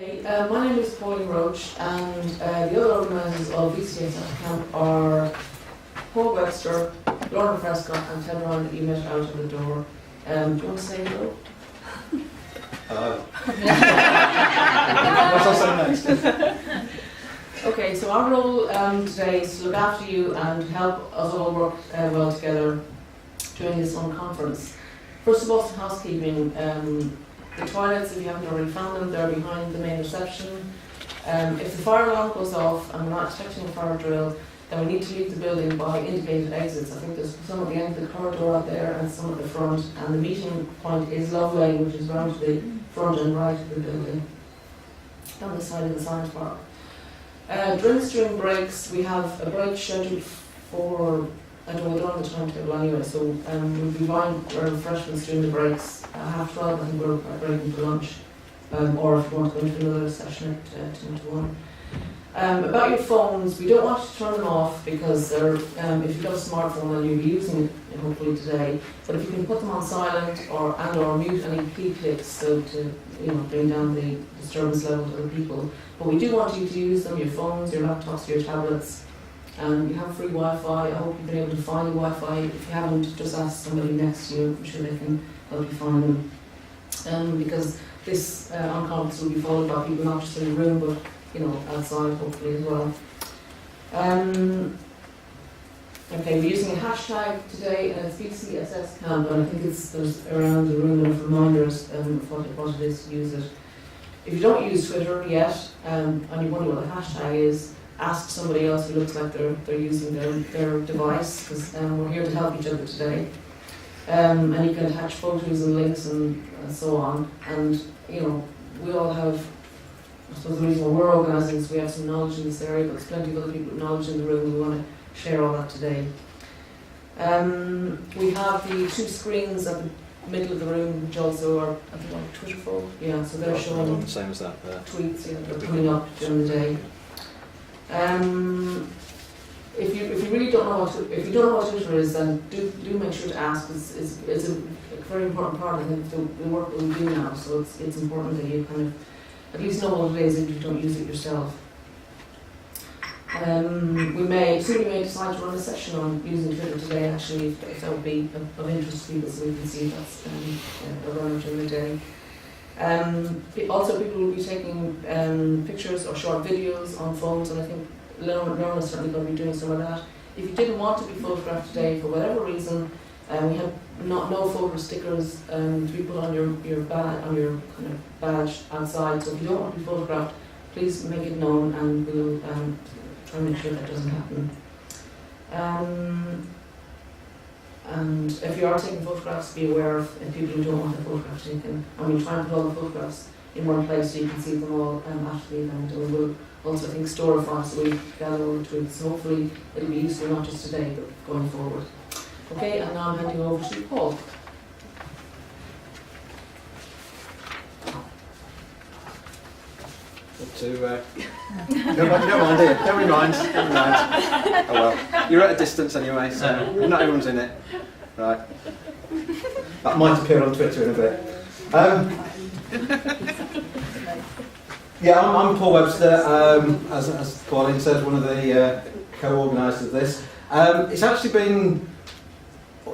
Hey, my name is Pauline Roche, and the other organisers of VCSScamp are Paul Webster, Lorna Prescott, and Ted Ryan that you met out of the door. Do you want to say hello? Hello. What's I say next? Okay, so our role today is to look after you and help us all work well together during this conference. First of all, some housekeeping. The toilets, if you haven't already found them, they're behind the main reception. If the fire alarm goes off and we're not expecting a fire drill, then we need to leave the building by indicated exits. I think there's some at the end of the corridor out there and some at the front. And the meeting point is Love Lane, which is round to the front and right of the building, on the side of the science park. Drinks during breaks, we have a break scheduled for, I don't know the timetable anyway, so we'll be buying refreshments during the breaks. 12:30, I think we're breaking for lunch, or if you want to go into another session at 10 to 1. About your phones, we don't want you to turn them off because they're, if you've got a smartphone then you'll be using it hopefully today. But if you can put them on silent or mute any key clicks so to bring down the disturbance level to other people. But we do want you to use them, your phones, your laptops, your tablets. You have free Wi-Fi. I hope you've been able to find the Wi-Fi. If you haven't, just ask somebody next to you. I'm sure they can help you find them. Because this conference will be followed by people not just in the room, but outside hopefully as well. Okay, we're using a hashtag today, and it's VCSScamp, and I think there's around the room enough reminders of what it is to use it. If you don't use Twitter yet, and you wonder what the hashtag is, ask somebody else who looks like they're using their device, because we're here to help each other today. And you can attach photos and links and so on. And we all have, I suppose the reason why we're organising is we have some knowledge in this area, but there's plenty of other people with knowledge in the room, and we want to share all that today. We have the two screens at the middle of the room, which also are, I think, like Twitter folk. Yeah, so they're showing the same as that. Tweets they're coming up during the day. If you really don't know if you don't know what Twitter is, then do make sure to ask. It's a very important part of the work that we do now. So it's important that you kind of at least know what it is if you don't use it yourself. We may decide to run a session on using Twitter today, actually, if that would be of interest to people, so we can see that's around during the day. Also, people will be taking pictures or short videos on phones, and I think Lorna's certainly going to be doing some of that. If you didn't want to be photographed today for whatever reason, we have no photo stickers to be put on your kind of badge outside. So if you don't want to be photographed, please make it known, and we'll try and make sure that doesn't happen. And if you are taking photographs, be aware of people who don't want their photographs taken. And we'll try and put all the photographs in one place so you can see them all after the event. And we'll also, I think, store a file so we gather all the tweets. So hopefully it'll be useful not just today, but going forward. Okay, and now I'm handing over to Paul. Don't mind, dear. Don't mind. Oh well, you're at a distance anyway, so not everyone's in it. Right. That might appear on Twitter in a bit. I'm Paul Webster, as Pauline says, one of the co-organisers of this. It's actually been,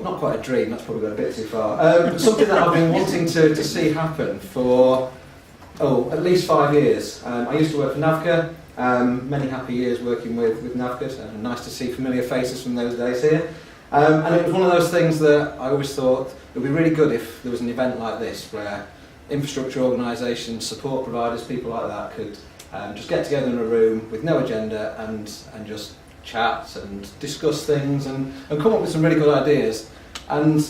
not quite a dream, that's probably got a bit too far, but something that I've been wanting to see happen for at least 5 years. I used to work for Navca, many happy years working with Navca, and nice to see familiar faces from those days here. And it was one of those things that I always thought it would be really good if there was an event like this where infrastructure organisations, support providers, people like that could just get together in a room with no agenda and just chat and discuss things and come up with some really good ideas. And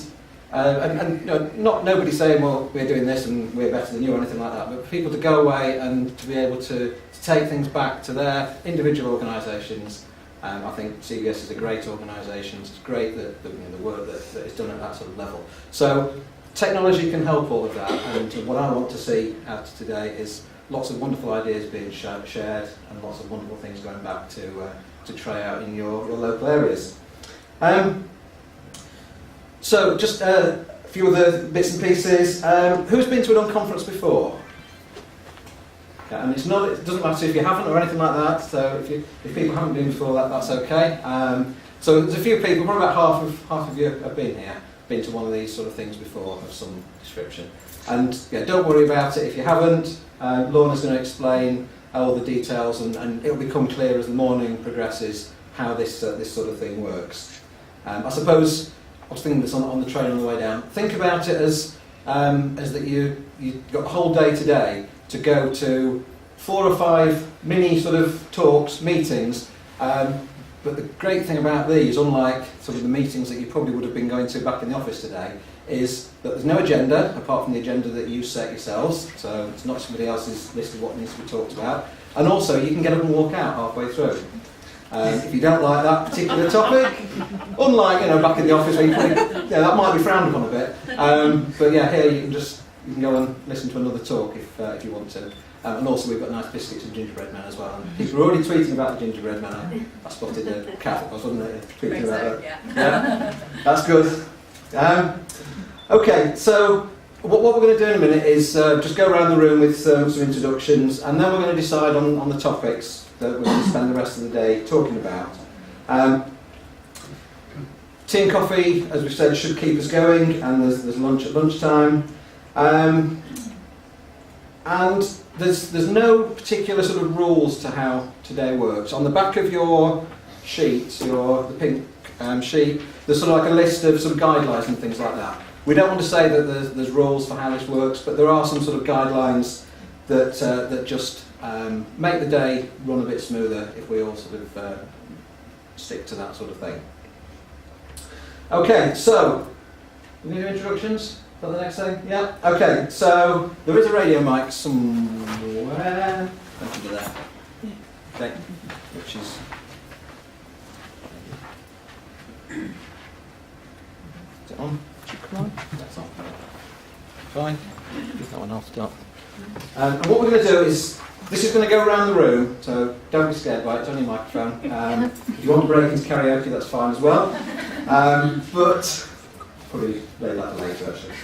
nobody saying, well, we're doing this and we're better than you or anything like that, but for people to go away and to be able to take things back to their individual organisations. I think CVS is a great organisation. It's great that the work that is done at that sort of level. So technology can help all of that, and what I want to see out today is lots of wonderful ideas being shared and lots of wonderful things going back to try out in your local areas. So just a few other bits and pieces. Who's been to an unconference before? Yeah, and it doesn't matter if you haven't or anything like that. So if people haven't been before, that's okay. So there's a few people, probably about half of you have been to one of these sort of things before of some description. And yeah, don't worry about it if you haven't. Lorna's going to explain all the details, and it'll become clear as the morning progresses how this sort of thing works. I suppose I was thinking this on the train on the way down. Think about it as that you've got a whole day today to go to 4 or 5 mini sort of talks, meetings. But the great thing about these, unlike sort of the meetings that you probably would have been going to back in the office today, is that there's no agenda apart from the agenda that you set yourselves. So it's not somebody else's list of what needs to be talked about. And also you can get up and walk out halfway through. If you don't like that particular topic, unlike back in the office where you probably, that might be frowned upon a bit. But yeah, here you can go and listen to another talk if you want to. And also we've got nice biscuits and gingerbread men as well. And people are already tweeting about the gingerbread men. I spotted a cat, wasn't it? Tweeting about that. Yeah, that's good. Okay, so what we're going to do in a minute is just go around the room with some introductions, and then we're going to decide on the topics that we're going to spend the rest of the day talking about. Tea and coffee, as we've said, should keep us going, and there's lunch at lunchtime. And there's no particular sort of rules to how today works. On the back of your sheet, the pink sheet, there's sort of like a list of sort of guidelines and things like that. We don't want to say that there's rules for how this works, but there are some sort of guidelines that just make the day run a bit smoother if we all sort of stick to that sort of thing. Okay, so we need introductions for the next thing? Yeah? Okay, so there is a radio mic somewhere. Don't you do that? Okay, which is... Is it on? Come on. That's on. Fine. Get that one off the top. And what we're going to do is, this is going to go around the room, so don't be scared by it, it's only a microphone. If you want to break into karaoke, that's fine as well. But probably lay that for later, actually.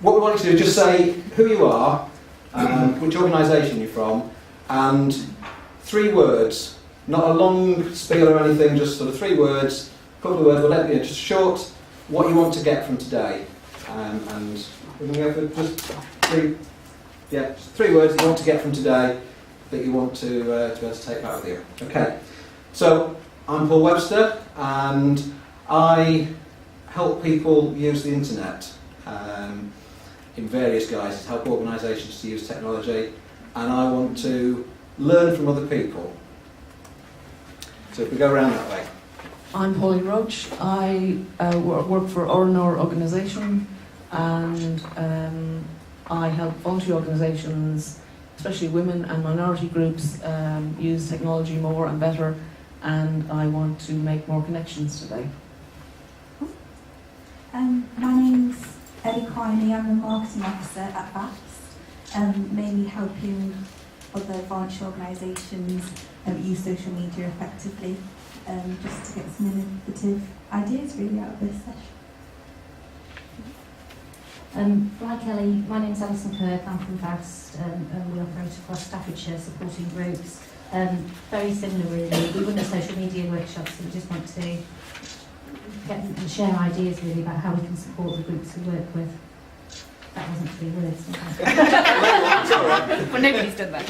What we want you to do is just say who you are, which organisation you're from, and 3 words. Not a long spiel or anything, just sort of 3 words, a couple of words, we'll let you just short what you want to get from today. And we're going to go for just 3 words that you want to get from today that you want to be able to take back with you. Okay, so I'm Paul Webster, and I help people use the internet in various guises, help organisations to use technology, and I want to learn from other people. So if we go around that way. I'm Pauline Roche. I work for our organisation, and I help voluntary organisations, especially women and minority groups, use technology more and better, and I want to make more connections today. My name's Ellie Quiney. I'm the marketing officer at VAPS, mainly helping other voluntary organisations use social media effectively, just to get some innovative ideas really out of this session. Like Ellie, my name's Alison Kirk, I'm from VAPS, and we operate across Staffordshire supporting groups. Very similar really, we run the social media workshops and we just want to get and share ideas really about how we can support the groups we work with. That wasn't 3 words, was it? Well, nobody's done that.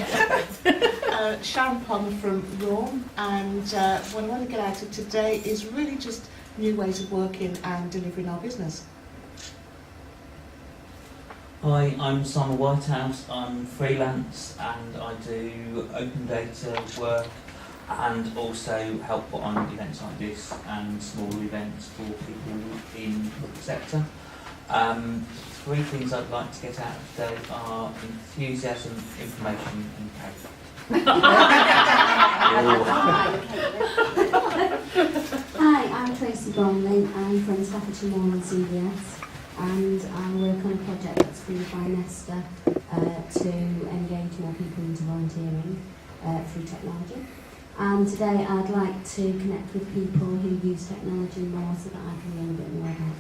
Sharon Palmer from Rawn, and what I want to get out of today is really just new ways of working and delivering our business. Hi, I'm Simon Whitehouse. I'm freelance and I do open data work and also help put on events like this and small events for people in the public sector. 3 things I'd like to get out of today are enthusiasm, information and cake. Hi, I'm Tracy Bromley. I'm from Staffordshire Moor and CBS, and I work on a project that's funded by Nesta to engage more people into volunteering through technology. And today I'd like to connect with people who use technology more so that I can learn a bit more about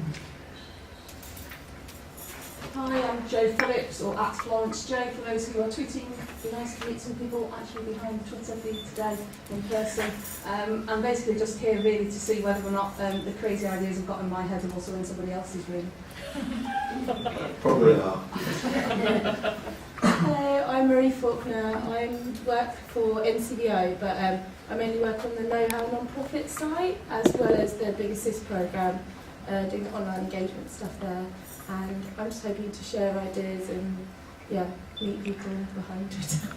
Hi, I'm Jo Phillips, or at Florence Jo, for those who are tweeting. It'd be nice to meet some people actually behind the Twitter feed today in person. I'm basically just here really to see whether or not the crazy ideas I've got in my head are also in somebody else's room. Probably are. Hello, I'm Marie Faulkner. I work for NCBO, but I mainly work on the Know How non-profit site, as well as the Big Assist programme, doing the online engagement stuff there. And I'm just hoping to share ideas and, meet people behind Twitter.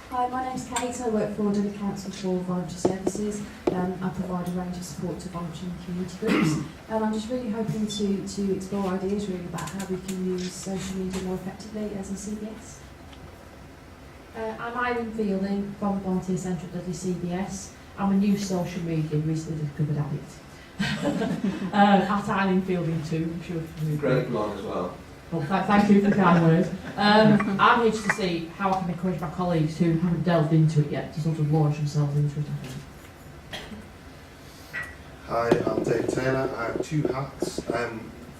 Hi, my name's Kate. I work for Dudley Council for Voluntary Services. I provide a range of support to voluntary and community groups. And I'm just really hoping to explore ideas really about how we can use social media more effectively as a CBS. I'm Irene Fielding from the Volunteer Centre at Dudley CBS. I'm a new social media recently discovered addict. At Eileen Fielding too, I'm sure. Great blog as well. Well, thank you for the kind words. I'm here to see how I can encourage my colleagues who haven't delved into it yet to sort of launch themselves into it, I think. Hi, I'm Dave Taylor. I have two hats.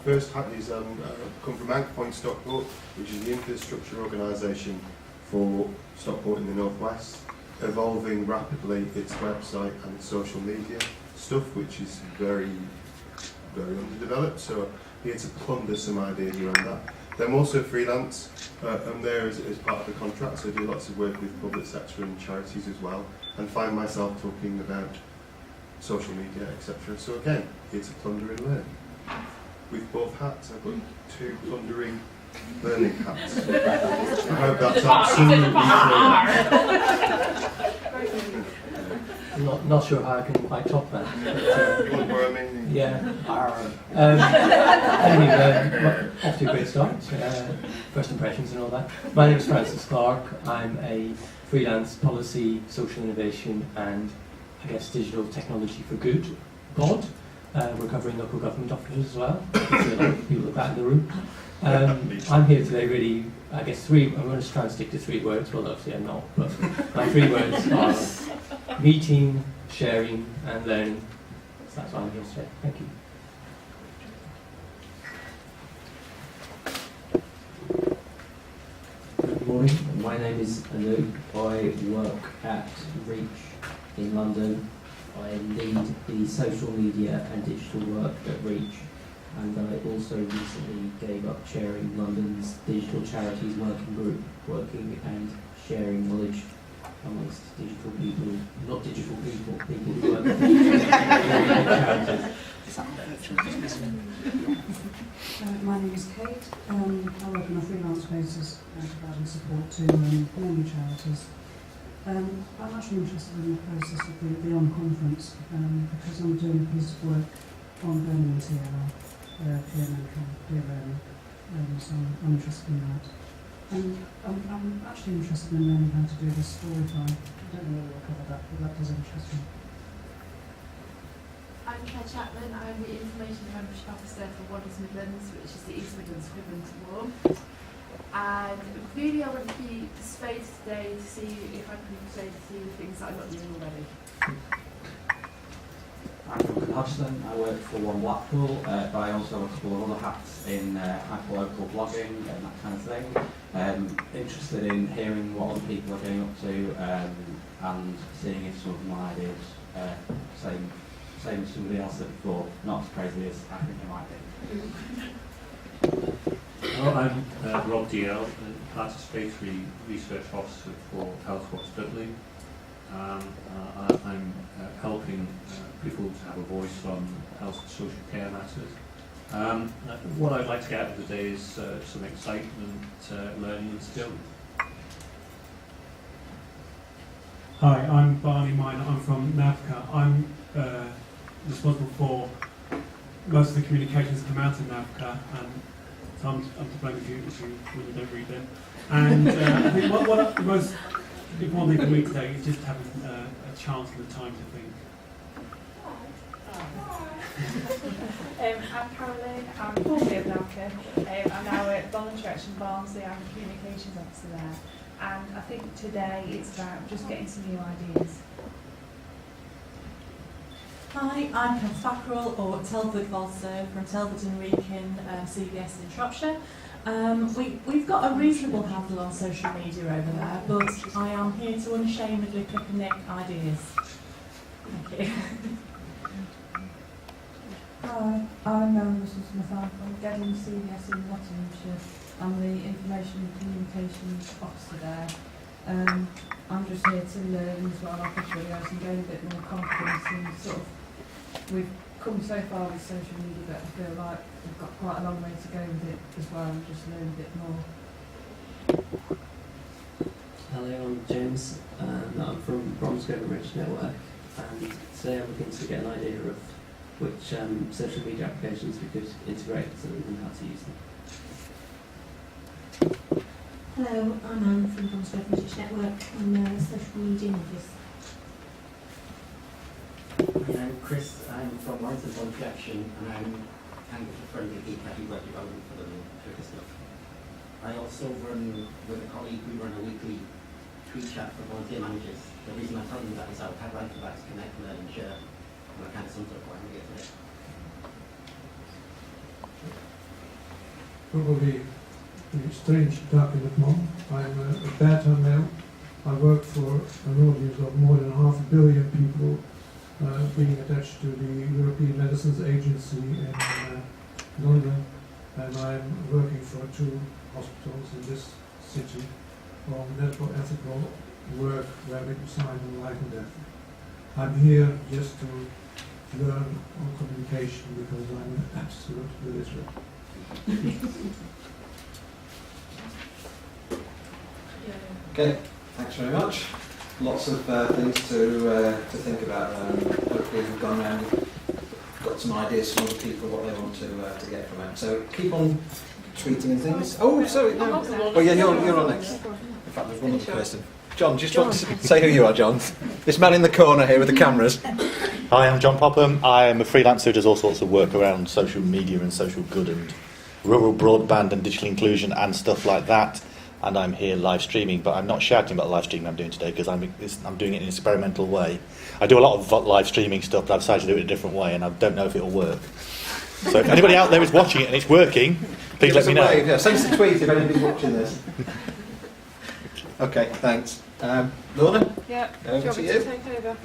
First hat is come from Anchor Point Stockport, which is the infrastructure organisation for Stockport in the northwest, evolving rapidly its website and its social media stuff, which is very, very underdeveloped. So here to plunder some ideas around that. Then I'm also freelance. I'm there as part of the contract, so I do lots of work with public sector and charities as well, and find myself talking about social media, etc. So again, here to plunder and learn. With both hats, I've got two plundering learning hats. I hope that's absolutely clear. Not sure how I can quite top that. But, yeah. Anyway, off to a great start. First impressions and all that. My name is Francis Clark. I'm a freelance policy, social innovation, and I guess digital technology for good pod. We're covering local government officers as well. There's a lot of people like that in the room. I'm here today really, I guess I'm going to try and stick to 3 words. Well, obviously I'm not, but my 3 words are meeting, sharing, and learning. So that's what I'm here to say. Thank you. Good morning. My name is Anu. I work at Reach in London. I lead the social media and digital work at Reach, and I also recently gave up chairing London's digital charities working group, working and sharing knowledge amongst digital people, not digital people, people who work at charities. My name is Kate. I work on a freelance basis providing support to many charities. I'm actually interested in the process of the Beyond conference because I'm doing a piece of work on Birmingham TLR, peer mentoring, peer learning, so I'm interested in that. And I'm actually interested in learning how to do this story time. I don't know whether I'll cover that, but that does interest me. I'm Claire Chapman. I'm the Information Membership Officer for Waddles Midlands, which is the East Midlands equivalent to Warm. And really I want to be displayed today to see if I can say to see the things that I'm not doing already. I'm Duncan Hodgson. I work for One Blackpool, but I also have a couple of other hats in hyperlocal blogging and that kind of thing. Interested in hearing what other people are getting up to and seeing if some of my ideas same as somebody else said before, not as crazy as I think it might be. Well, I'm Rob DL, Participatory Research Officer for Healthwatch Dudley. I'm helping people to have a voice on health and social care matters. What I'd like to get out of the day is some excitement, learning and skills. Hi, I'm Barney Miner. I'm from NAVCA. I'm responsible for most of the communications that come out in NAVCA, and so I'm to blame if you when you don't read them. And I think what the most important thing for me today is just having a chance and the time to think. I'm Caroline. I'm formerly of NAVCA. I'm now at Voluntary Action Barnsley. I'm a communications officer there. And I think today it's about just getting some new ideas. Hi, I'm Kath Thackerell, or Telford Volso from Telford and Wrekin, CBS in Shropshire. We've got a reasonable handle on social media over there, but I am here to unashamedly pick and nick ideas. Thank you. Hi, I'm Mrs. Smith. I'm getting CBS in Nottinghamshire. I'm the Information and Communications Officer there. I'm just here to learn as well, like everybody else, and gain a bit more confidence and sort of, we've come so far with social media, but I feel like we've got quite a long way to go with it as well, and just learn a bit more. Hello, I'm James, and I'm from Bromsgrove Rich Network, and today I'm looking to get an idea of which social media applications we could integrate and how to use them. Hello, I'm Anne from Bromsgrove British Network. I'm a social media novice. I'm Chris. I'm from Warrington Projection, and I'm kind of a friendly geek. I do web development for them and Twitter stuff. I also run with a colleague. We run a weekly tweet chat for volunteer managers. The reason I'm telling you that is I'd like for that to connect, learn, and share. And I kind of sums up why I'm here today. Probably strange talking at home. I'm a beta male. I work for an audience of more than 500 million people being attached to the European Medicines Agency in London, and I'm working for 2 hospitals in this city on medical ethical work where we decide on life and death. I'm here just to learn on communication because I'm an absolute illiterate. Okay, thanks very much. Lots of things to think about. Hopefully we've gone around and got some ideas from other people what they want to get from it. So keep on tweeting and things. Oh, sorry. No. Oh yeah, you're on next. In fact, there's one other person. John, just want to say who you are, John. This man in the corner here with the cameras. Hi, I'm John Popham. I am a freelancer who does all sorts of work around social media and social good and rural broadband and digital inclusion and stuff like that. And I'm here live streaming, but I'm not shouting about the live streaming I'm doing today because I'm doing it in an experimental way. I do a lot of live streaming stuff, but I've decided to do it in a different way, and I don't know if it'll work. So if anybody out there is watching it and it's working, please let me know. Yeah, send us a tweet if anybody's watching this. Okay, thanks. Lorna? Yeah. Over Do you want to me you. to take over?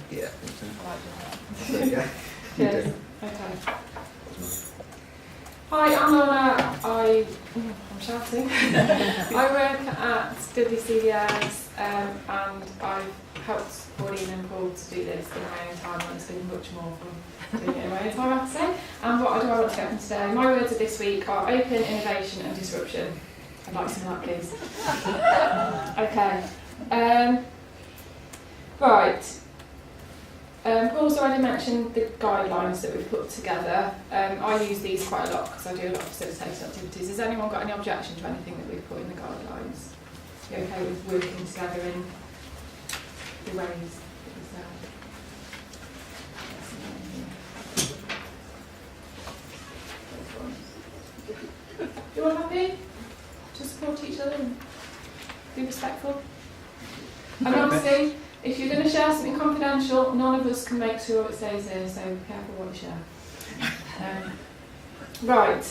Yeah. There you go. Cheers. Okay. Hi, I'm Lorna. I'm shouting. I work at WCBS and I've helped Pauline and Paul to do this in my own time, and it's been much more fun doing it in my own time, I have to say. And what do I want to get from today? My words of this week are open, innovation and disruption. I'd like some of that, please. Okay. Right. Paul's already mentioned the guidelines that we've put together. I use these quite a lot because I do a lot of facilitated activities. Has anyone got any objection to anything that we've put in the guidelines? Are you okay with working together in the ways that we say? You all happy to support each other and be respectful? And obviously, if you're going to share something confidential, none of us can make sure it stays there, so be careful what you share. Right.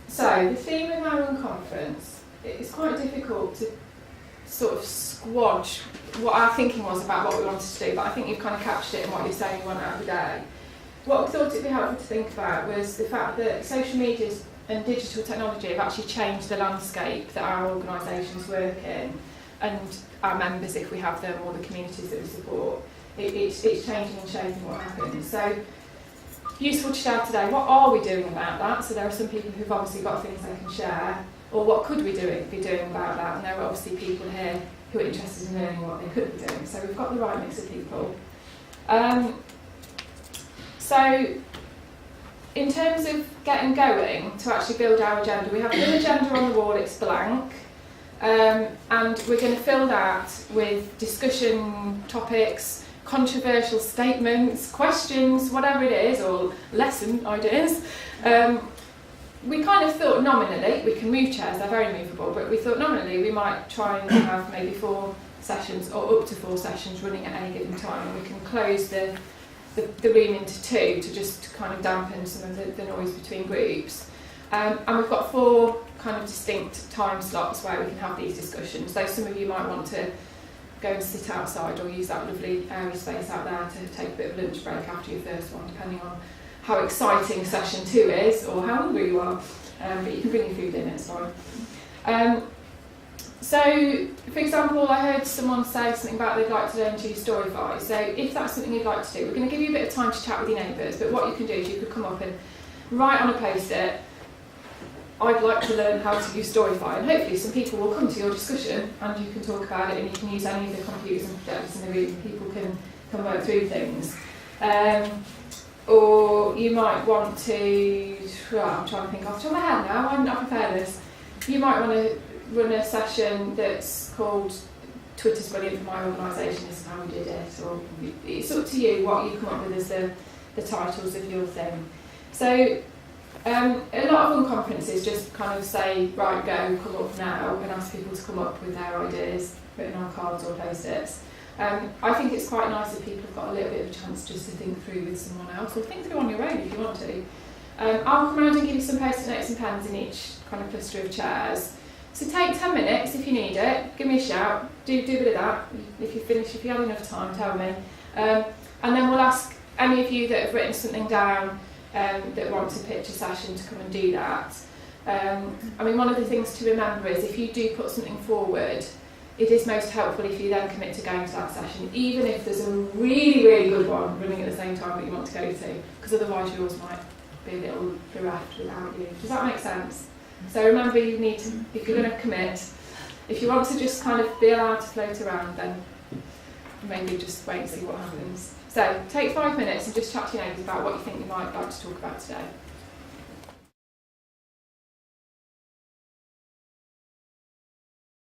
So, the theme of our own conference, it's quite difficult to sort of squash what our thinking was about what we wanted to do, but I think you've kind of captured it in what you're saying you want out of the day. What we thought it would be helpful to think about was the fact that social media and digital technology have actually changed the landscape that our organisations work in, and our members, if we have them, or the communities that we support. It's changing and shaping what happens. So, useful to share today, what are we doing about that? So there are some people who've obviously got things they can share, or what could we be doing about that? And there are obviously people here who are interested in learning what they could be doing. So we've got the right mix of people. So, in terms of getting going, to actually build our agenda, we have an agenda on the wall, it's blank. And we're going to fill that with discussion topics, controversial statements, questions, whatever it is, or lesson ideas. We kind of thought nominally, we can move chairs, they're very movable, but we thought nominally we might try and have maybe 4 sessions or up to 4 sessions running at any given time, and we can close the room into 2 to just kind of dampen some of the noise between groups. And we've got 4 kind of distinct time slots where we can have these discussions. So some of you might want to go and sit outside or use that lovely airy space out there to take a bit of lunch break after your first one, depending on how exciting session 2 is or how hungry you are. But you can bring your food in, it's fine. So, for example, I heard someone say something about they'd like to learn to Storify. So if that's something you'd like to do, we're going to give you a bit of time to chat with your neighbours, but what you can do is you could come up and write on a post-it, I'd like to learn how to use Storify, and hopefully some people will come to your discussion and you can talk about it, and you can use any of the computers and projectors in the room. People can work through things. Or you might want to, I'm trying to think off the top of my head now, I'm not prepared this. You might want to run a session that's called Twitter's Brilliant for My Organisation, this is how we did it, or it's up to you what you come up with as the titles of your thing. So a lot of unconferences just kind of say, right, go, come up now, and ask people to come up with their ideas written on cards or post-its. I think it's quite nice if people have got a little bit of a chance just to think through with someone else, or think through on your own if you want to. I'll come around and give you some post-it notes and pens in each kind of cluster of chairs. So take 10 minutes if you need it, give me a shout, do a bit of that. If you finish, if you have enough time, tell me. And then we'll ask any of you that have written something down that want to pitch a session to come and do that. I mean, one of the things to remember is if you do put something forward, it is most helpful if you then commit to going to that session, even if there's a really, really good one running at the same time that you want to go to, because otherwise yours might be a little bereft without you. Does that make sense? So remember, you need to, if you're going to commit, if you want to just kind of be allowed to float around, then maybe just wait and see what happens. So take 5 minutes and just chat to your neighbours about what you think you might like to talk about today.